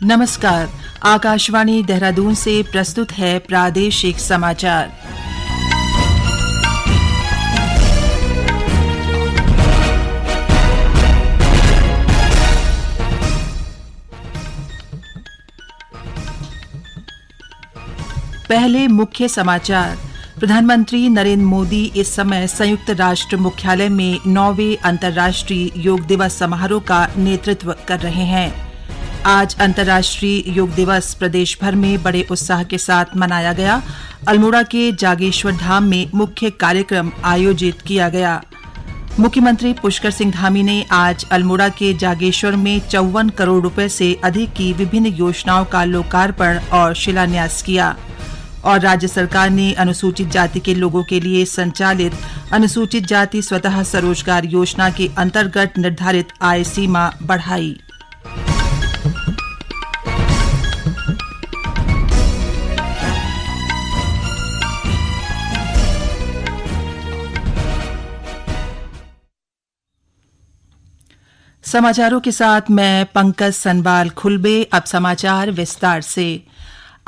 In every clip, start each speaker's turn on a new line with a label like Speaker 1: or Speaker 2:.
Speaker 1: नमस्कार, आकाशवाणी देहरादून से प्रस्तुत है प्रादेशिक समाचार। पहले मुख्य समाचार। प्रधानमंत्री नरेंद्र मोदी इस समय संयुक्त राष्ट्र मुख्यालय में 9वें अंतर्राष्ट्रीय योग दिवस समारोह का नेतृत्व कर रहे हैं। आज अंतर्राष्ट्रीय योग दिवस प्रदेश भर में बड़े उत्साह के साथ मनाया गया। अल्मोड़ा के जागेश्वर धाम में मुख्य कार्यक्रम आयोजित किया गया। मुख्यमंत्री पुष्कर सिंह धामी ने आज अल्मोड़ा के जागेश्वर में 54 करोड़ रुपए से अधिक की विभिन्न योजनाओं का लोकार्पण और शिलान्यास किया। और राज्य सरकार ने अनुसूचित जाति के लोगों के लिए संचालित अनुसूचित जाति स्वतः स्वरोजगार योजना के अंतर्गत निर्धारित आय सीमा बढ़ाई। समाचारों के साथ मैं पंकज सनवाल खुलबे। अब समाचार विस्तार से।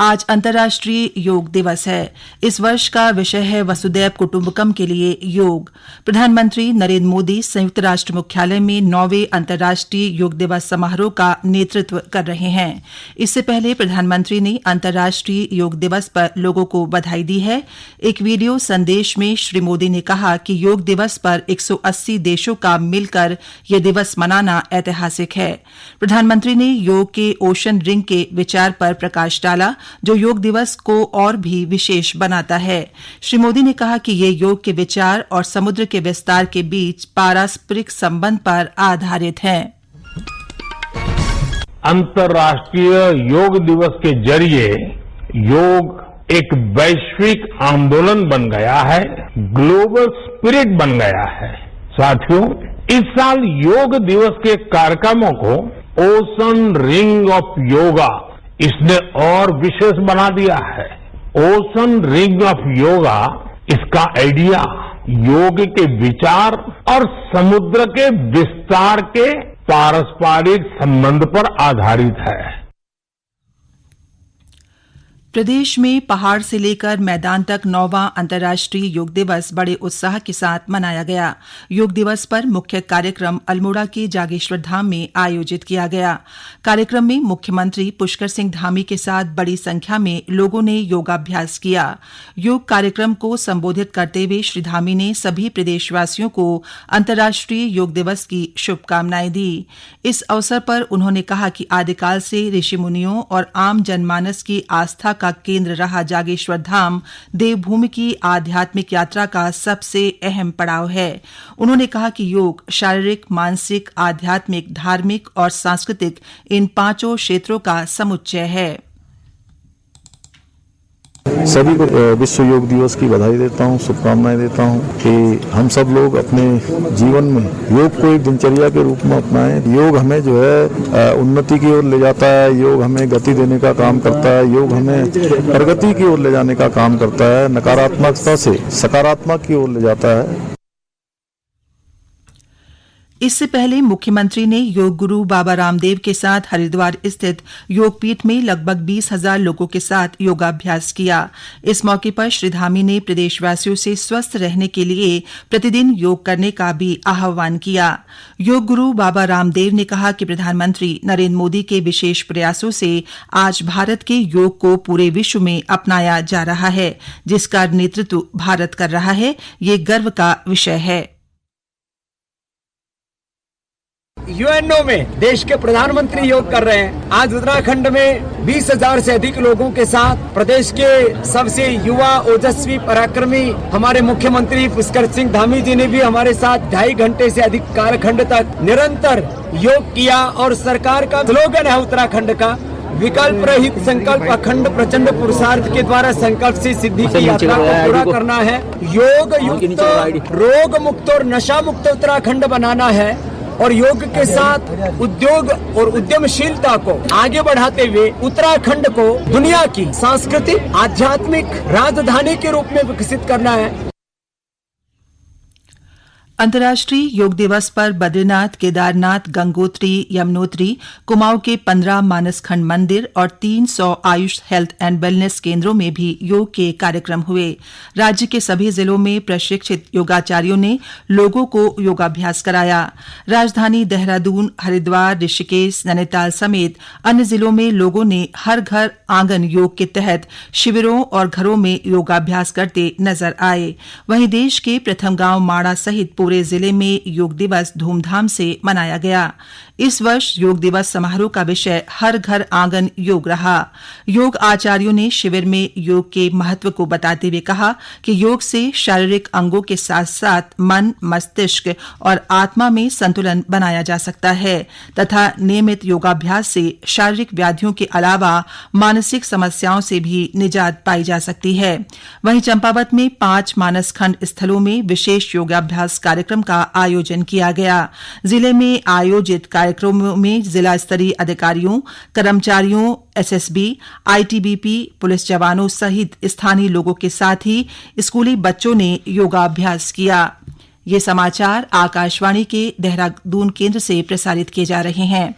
Speaker 1: आज अंतर्राष्ट्रीय योग दिवस है। इस वर्ष का विषय है वसुदैव कुटुंबकम के लिए योग। प्रधानमंत्री नरेंद्र मोदी संयुक्त राष्ट्र मुख्यालय में 9वें अंतर्राष्ट्रीय योग दिवस समारोह का नेतृत्व कर रहे हैं। इससे पहले प्रधानमंत्री ने अंतर्राष्ट्रीय योग दिवस पर लोगों को बधाई दी है। एक वीडियो संदेश में श्री मोदी ने कहा कि योग दिवस पर 180 देशों का मिलकर यह दिवस मनाना ऐतिहासिक है। प्रधानमंत्री ने योग के ओशन रिंग के विचार पर प्रकाश डाला, जो योग दिवस को और भी विशेष बनाता है। श्री मोदी ने कहा कि ये योग के विचार और समुद्र के विस्तार के बीच पारस्परिक संबंध पर आधारित है।
Speaker 2: अंतर्राष्ट्रीय योग दिवस के जरिए योग एक वैश्विक आंदोलन बन गया है, ग्लोबल स्पिरिट बन गया है। साथियों, इस साल योग दिवस के कार्यक्रमों को ओशन रिंग ऑफ योगा इसने और विशेष बना दिया है। ओशन रिंग ऑफ योगा, इसका आइडिया योग के विचार और समुद्र के विस्तार के पारस्परिक संबंध पर आधारित है।
Speaker 1: प्रदेश में पहाड़ से लेकर मैदान तक 9वां अंतर्राष्ट्रीय योग दिवस बड़े उत्साह के साथ मनाया गया। योग दिवस पर मुख्य कार्यक्रम अल्मोड़ा के जागेश्वर धाम में आयोजित किया गया। कार्यक्रम में मुख्यमंत्री पुष्कर सिंह धामी के साथ बड़ी संख्या में लोगों ने योगाभ्यास किया। योग कार्यक्रम को संबोधित करते हुए श्री धामी ने सभी प्रदेशवासियों को अंतर्राष्ट्रीय योग दिवस की शुभकामनाएं दी। इस अवसर पर उन्होंने कहा कि आदिकाल से ऋषि मुनियों और आम जनमानस की आस्था का केंद्र रहा जागेश्वर धाम देवभूमि की आध्यात्मिक यात्रा का सबसे अहम पड़ाव है। उन्होंने कहा कि योग शारीरिक, मानसिक, आध्यात्मिक, धार्मिक और सांस्कृतिक इन 5 क्षेत्रों का समुच्चय है।
Speaker 3: सभी को विश्व योग दिवस की बधाई देता हूं, शुभकामनाएं देता हूं कि हम सब लोग अपने जीवन में योग को एक दिनचर्या के रूप में अपनाएं। योग हमें जो है उन्नति की ओर ले जाता है, योग हमें गति देने का काम करता है, योग हमें प्रगति की ओर ले जाने का काम करता है, नकारात्मकता से सकारात्मक की ओर ले जाता है।
Speaker 1: इससे पहले मुख्यमंत्री ने योग गुरु बाबा रामदेव के साथ हरिद्वार स्थित योगपीठ में लगभग 20,000 लोगों के साथ योगाभ्यास किया। इस मौके पर श्री धामी ने प्रदेशवासियों से स्वस्थ रहने के लिए प्रतिदिन योग करने का भी आह्वान किया। योग गुरु बाबा रामदेव ने कहा कि प्रधानमंत्री नरेंद्र मोदी के विशेष प्रयासों से आज भारत के योग को पूरे विश्व में अपनाया जा रहा है, जिसका नेतृत्व भारत कर रहा है। ये गर्व का विषय है।
Speaker 4: यूएनओ में देश के प्रधानमंत्री योग कर रहे हैं। आज उत्तराखंड में 20,000 से अधिक लोगों के साथ प्रदेश के सबसे युवा ओजस्वी पराक्रमी हमारे मुख्यमंत्री पुष्कर सिंह धामी जी ने भी हमारे साथ 2.5 घंटे से अधिक कालखंड तक निरंतर योग किया। और सरकार का स्लोगन है उत्तराखंड का, विकल्प रहित संकल्प अखंड प्रचंड पुरुषार्थ के द्वारा संकल्प से सिद्धि की यात्रा को पूरा करना है। योग युक्त, रोग मुक्त और नशा मुक्त उत्तराखंड बनाना है। और योग के साथ उद्योग और उद्यमशीलता को आगे बढ़ाते हुए उत्तराखंड को दुनिया की सांस्कृतिक आध्यात्मिक राजधानी के रूप में विकसित करना है।
Speaker 1: अंतर्राष्ट्रीय योग दिवस पर बद्रीनाथ, केदारनाथ, गंगोत्री, यमुनोत्री, कुमाऊं के 15 मानसखंड मंदिर और 300 आयुष हेल्थ एंड वेलनेस केंद्रों में भी योग के कार्यक्रम हुए। राज्य के सभी जिलों में प्रशिक्षित योगाचार्यों ने लोगों को योगाभ्यास कराया। राजधानी देहरादून, हरिद्वार, ऋषिकेश, नैनीताल समेत अन्य जिलों में लोगों ने हर घर आंगन योग के तहत शिविरों और घरों में योगाभ्यास करते नजर आए। वहीं देश के प्रथम गांव माड़ा सहित पूरे जिले में योग दिवस धूमधाम से मनाया गया। इस वर्ष योग दिवस समारोह का विषय हर घर आंगन योग रहा। योग आचार्यों ने शिविर में योग के महत्व को बताते हुए कहा कि योग से शारीरिक अंगों के साथ साथ मन, मस्तिष्क और आत्मा में संतुलन बनाया जा सकता है तथा नियमित योगाभ्यास से शारीरिक व्याधियों के अलावा मानसिक समस्याओं से भी निजात पाई जा सकती है। वहीं चंपावत में 5 मानसखंड स्थलों में विशेष योगाभ्यास कार्यक्रम का आयोजन किया गया। जिले में आयोजित कार्यक्रमों में जिला स्तरीय अधिकारियों, कर्मचारियों, एसएसबी, आईटीबीपी, पुलिस जवानों सहित स्थानीय लोगों के साथ ही स्कूली बच्चों ने योगाभ्यास किया। ये समाचार आकाशवाणी के देहरादून केंद्र से प्रसारित किए जा रहे हैं।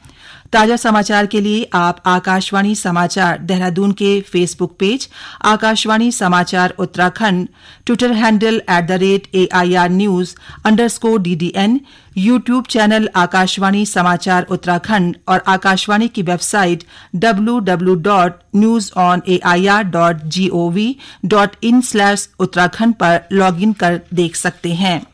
Speaker 1: ताजा समाचार के लिए आप आकाशवाणी समाचार देहरादून के फेसबुक पेज, आकाशवाणी समाचार Uttarakhand, Twitter handle @AIR News_DDN, YouTube channel Akashvani समाचार उत्तराखंड और आकाशवाणी की वेबसाइट www.newsonair.gov.in/उत्तराखंड पर लॉगिन कर देख सकते हैं।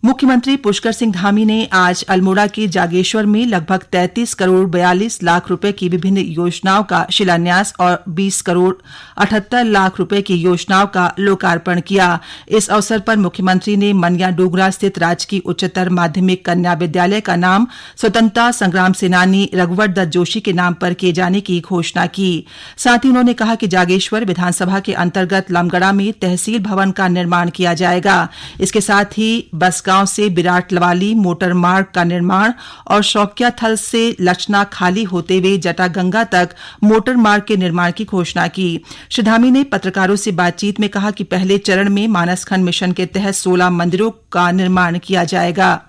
Speaker 1: मुख्यमंत्री पुष्कर सिंह धामी ने आज अल्मोड़ा के जागेश्वर में लगभग 33 करोड़ 42 लाख रुपए की विभिन्न योजनाओं का शिलान्यास और 20 करोड़ 78 लाख रुपए की योजनाओं का लोकार्पण किया। इस अवसर पर मुख्यमंत्री ने मनिया डोगरा स्थित राजकीय उच्चतर माध्यमिक कन्या विद्यालय का नाम स्वतंत्रता संग्राम सेनानी रघुवर दत्त जोशी के नाम पर किए जाने की घोषणा की। साथ ही उन्होंने कहा कि जागेश्वर विधानसभा के अंतर्गत लमगड़ा में तहसील भवन का निर्माण किया जाएगा। इसके साथ ही बस गांव से बिराट लवाली मोटर मार्ग का निर्माण और शौकिया थल से लचना खाली होते हुए जटागंगा तक मोटर मार्ग के निर्माण की घोषणा की। श्री धामी ने पत्रकारों से बातचीत में कहा कि पहले चरण में मानसखंड मिशन के तहत 16 मंदिरों का निर्माण किया जाएगा।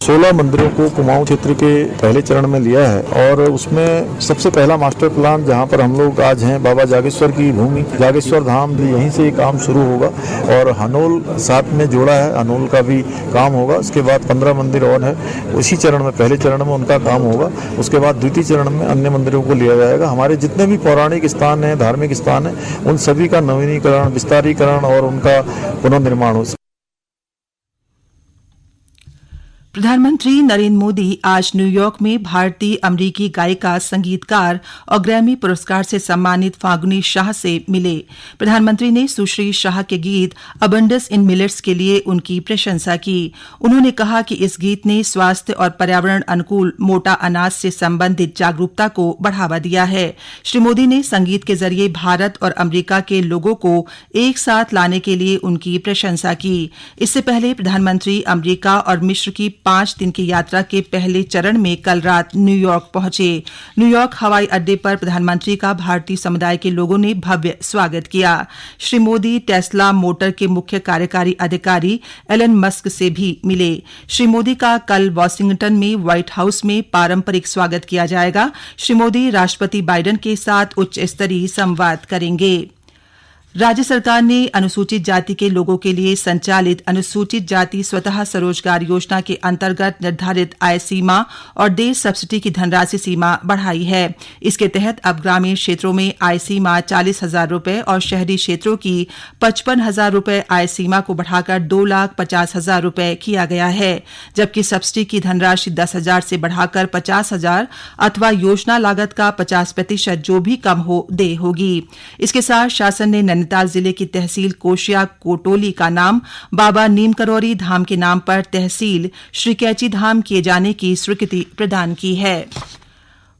Speaker 3: 16 मंदिरों को कुमाऊं क्षेत्र के पहले चरण में लिया है और उसमें सबसे पहला मास्टर प्लान जहां पर हम लोग आज हैं बाबा जागेश्वर की भूमि जागेश्वर धाम, यहीं से काम शुरू होगा और हनोल साथ में जोड़ा है, हनोल का भी काम होगा। उसके बाद 15 मंदिर और है, उसी चरण में पहले चरण में उनका काम होगा। उसके बाद द्वितीय चरण में अन्य मंदिरों को लिया जाएगा। हमारे जितने भी पौराणिक स्थान हैं, धार्मिक स्थान हैं, उन सभी का नवीनीकरण, विस्तारीकरण और उनका पुनर्निर्माण हो।
Speaker 1: प्रधानमंत्री नरेंद्र मोदी आज न्यूयॉर्क में भारतीय अमेरिकी गायिका, संगीतकार और ग्रैमी पुरस्कार से सम्मानित फागुनी शाह से मिले। प्रधानमंत्री ने सुश्री शाह के गीत अबंडेंस इन मिलेट्स के लिए उनकी प्रशंसा की। उन्होंने कहा कि इस गीत ने स्वास्थ्य और पर्यावरण अनुकूल मोटा अनाज से संबंधित जागरूकता को बढ़ावा दिया है। श्री मोदी ने संगीत के जरिए भारत और अमेरिका के लोगों को एक साथ लाने के लिए उनकी प्रशंसा की। इससे पहले प्रधानमंत्री अमेरिका और मिस्र की 5 दिन की यात्रा के पहले चरण में कल रात न्यूयॉर्क पहुंचे। न्यूयॉर्क हवाई अड्डे पर प्रधानमंत्री का भारतीय समुदाय के लोगों ने भव्य स्वागत किया। श्री मोदी टेस्ला मोटर के मुख्य कार्यकारी अधिकारी एलन मस्क से भी मिले। श्री मोदी का कल वाशिंगटन में व्हाइट हाउस में पारंपरिक स्वागत किया जाएगा। श्री मोदी राष्ट्रपति बाइडेन के साथ उच्च स्तरीय संवाद करेंगे। राज्य सरकार ने अनुसूचित जाति के लोगों के लिए संचालित अनुसूचित जाति स्वतः स्वरोजगार योजना के अंतर्गत निर्धारित आय सीमा और देय सब्सिडी की धनराशि सीमा बढ़ाई है। इसके तहत अब ग्रामीण क्षेत्रों में आय सीमा 40,000 रुपए और शहरी क्षेत्रों की 55,000 रुपए आय सीमा को बढ़ाकर 2,50,000 रुपए किया गया है, जबकि सब्सिडी की धनराशि 10,000 से बढ़ाकर 50,000 अथवा योजना लागत का 50% जो भी कम हो देय होगी। इसके साथ शासन ने नैनीताल जिले की तहसील कोशिया कोटोली का नाम बाबा नीमकरोरी धाम के नाम पर तहसील श्री कैची धाम किए जाने की स्वीकृति प्रदान की है।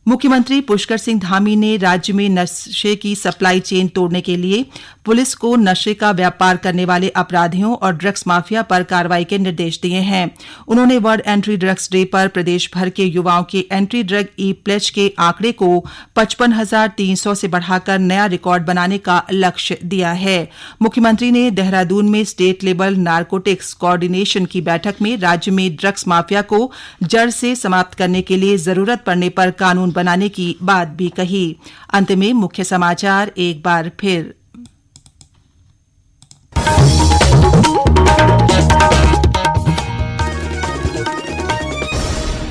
Speaker 1: मुख्यमंत्री पुष्कर सिंह धामी ने राज्य में नशे की सप्लाई चेन तोड़ने के लिए पुलिस को नशे का व्यापार करने वाले अपराधियों और ड्रग्स माफिया पर कार्रवाई के निर्देश दिए हैं। उन्होंने वर्ल्ड एंटी ड्रग्स डे पर प्रदेश भर के युवाओं के एंटी ड्रग ई प्लेज के आंकड़े को 55,300 से बढ़ाकर नया रिकॉर्ड बनाने का लक्ष्य दिया है। मुख्यमंत्री ने देहरादून में स्टेट लेवल नारकोटिक्स कोऑर्डिनेशन की बैठक में राज्य में ड्रग्स माफिया को जड़ से समाप्त करने के लिए जरूरत पड़ने पर कानून बनाने की बात भी कही। अंत में मुख्य समाचार एक बार फिर।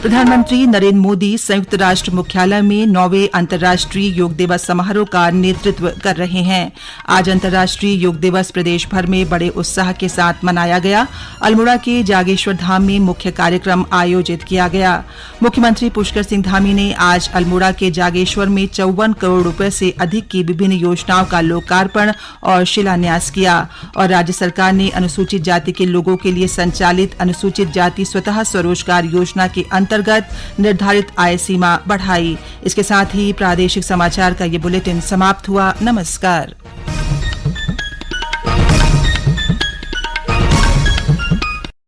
Speaker 1: प्रधानमंत्री नरेंद्र मोदी संयुक्त राष्ट्र मुख्यालय में 9वें अंतर्राष्ट्रीय योग दिवस समारोह का नेतृत्व कर रहे हैं। आज अंतर्राष्ट्रीय योग दिवस प्रदेश भर में बड़े उत्साह के साथ मनाया गया। अल्मोड़ा के जागेश्वर धाम में मुख्य कार्यक्रम आयोजित किया गया। मुख्यमंत्री पुष्कर सिंह धामी ने आज अल्मोड़ा के जागेश्वर में 54 करोड़ रुपए से अधिक की विभिन्न योजनाओं का लोकार्पण और शिलान्यास किया। और राज्य सरकार ने अनुसूचित जाति के लोगों के लिए संचालित अनुसूचित जाति स्वतः स्वरोजगार योजना के अंतर्गत निर्धारित आय सीमा बढ़ाई। इसके साथ ही प्रादेशिक समाचार का ये बुलेटिन समाप्त हुआ। नमस्कार।